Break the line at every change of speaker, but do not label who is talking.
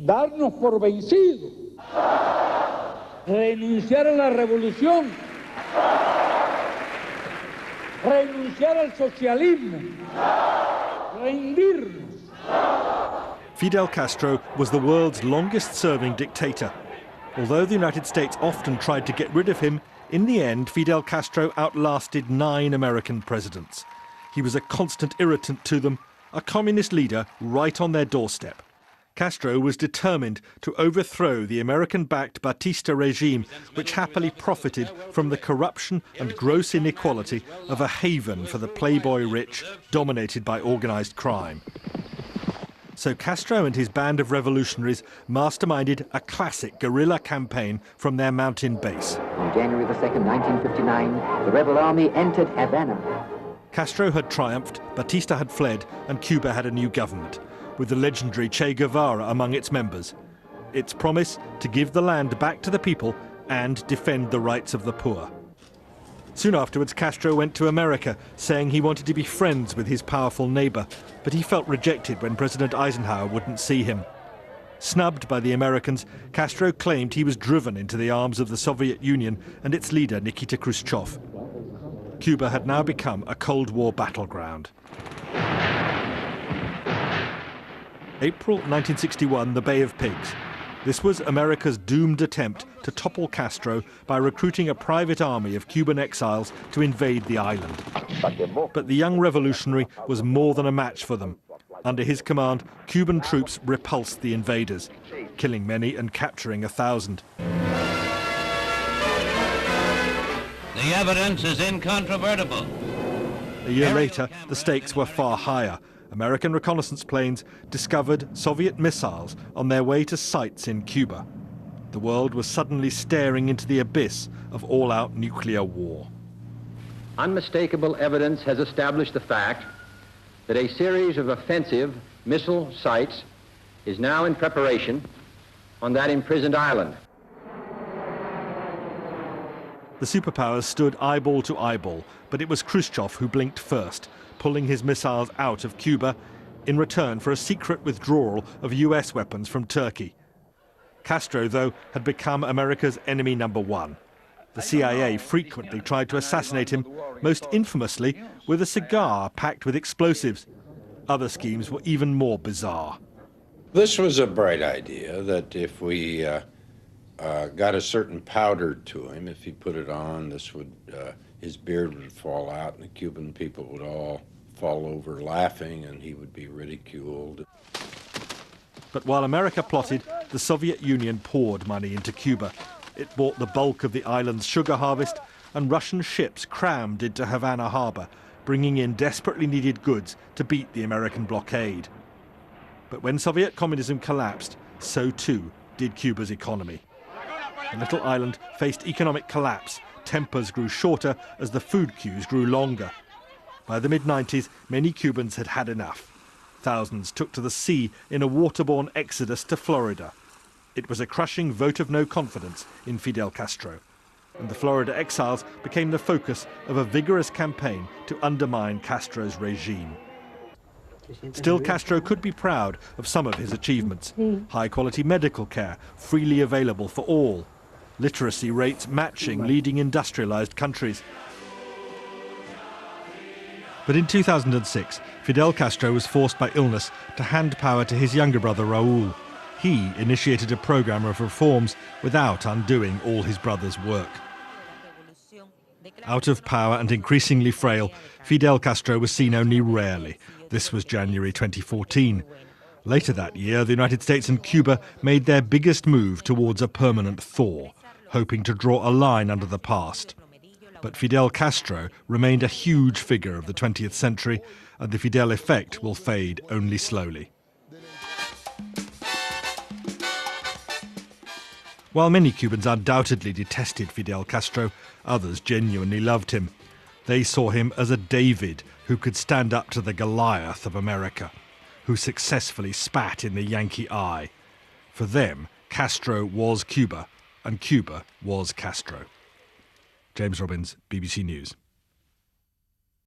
darnos por vencidos, renunciar a la revolución, renunciar al socialismo, rendirnos.
Fidel Castro was the world's longest-serving dictator. Although the United States often tried to get rid of him, in the end, Fidel Castro outlasted 9 American presidents. He was a constant irritant to them, a communist leader right on their doorstep. Castro was determined to overthrow the American-backed Batista regime, which happily profited from the corruption and gross inequality of a haven for the playboy rich, dominated by organized crime. So Castro and his band of revolutionaries masterminded a classic guerrilla campaign from their mountain base.
On January the 2nd, 1959, the rebel army entered Havana.
Castro had triumphed, Batista had fled, and Cuba had a new government, with the legendary Che Guevara among its members. Its promise to give the land back to the people and defend the rights of the poor. Soon afterwards, Castro went to America, saying he wanted to be friends with his powerful neighbor, but he felt rejected when President Eisenhower wouldn't see him. Snubbed by the Americans, Castro claimed he was driven into the arms of the Soviet Union and its leader, Nikita Khrushchev. Cuba had now become a Cold War battleground. April 1961, the Bay of Pigs. This was America's doomed attempt to topple Castro by recruiting a private army of Cuban exiles to invade the island. But the young revolutionary was more than a match for them. Under his command, Cuban troops repulsed the invaders, killing many and capturing 1,000.
The evidence is incontrovertible.
A year later, the stakes were far higher. American reconnaissance planes discovered Soviet missiles on their way to sites in Cuba. The world was suddenly staring into the abyss of all-out nuclear war.
Unmistakable evidence has established the fact that a series of offensive missile sites is now in preparation on that imprisoned island.
The superpowers stood eyeball to eyeball, but it was Khrushchev who blinked first, pulling his missiles out of Cuba in return for a secret withdrawal of US weapons from Turkey. Castro, though, had become America's enemy number 1. The CIA frequently tried to assassinate him, most infamously with a cigar packed with explosives. Other schemes were even more bizarre.
This was a bright idea, that if we got a certain powder to him, if he put it on, his beard would fall out and the Cuban people would all fall over laughing and he would be ridiculed.
But while America plotted, the Soviet Union poured money into Cuba. It bought the bulk of the island's sugar harvest, and Russian ships crammed into Havana harbor, bringing in desperately needed goods to beat the American blockade. But when Soviet communism collapsed, so too did Cuba's economy. The little island faced economic collapse. Tempers grew shorter as the food queues grew longer. By the mid-90s, many Cubans had had enough. Thousands took to the sea in a waterborne exodus to Florida. It was a crushing vote of no confidence in Fidel Castro. And the Florida exiles became the focus of a vigorous campaign to undermine Castro's regime. Still, Castro could be proud of some of his achievements. High-quality medical care, freely available for all. Literacy rates matching leading industrialized countries. But in 2006, Fidel Castro was forced by illness to hand power to his younger brother Raúl. He initiated a program of reforms without undoing all his brother's work. Out of power and increasingly frail, Fidel Castro was seen only rarely. This was January 2014. Later that year, the United States and Cuba made their biggest move towards a permanent thaw, hoping to draw a line under the past. But Fidel Castro remained a huge figure of the 20th century, and the Fidel effect will fade only slowly. While many Cubans undoubtedly detested Fidel Castro, others genuinely loved him. They saw him as a David who could stand up to the Goliath of America, who successfully spat in the Yankee eye. For them, Castro was Cuba, and Cuba was Castro. James Robbins, BBC News.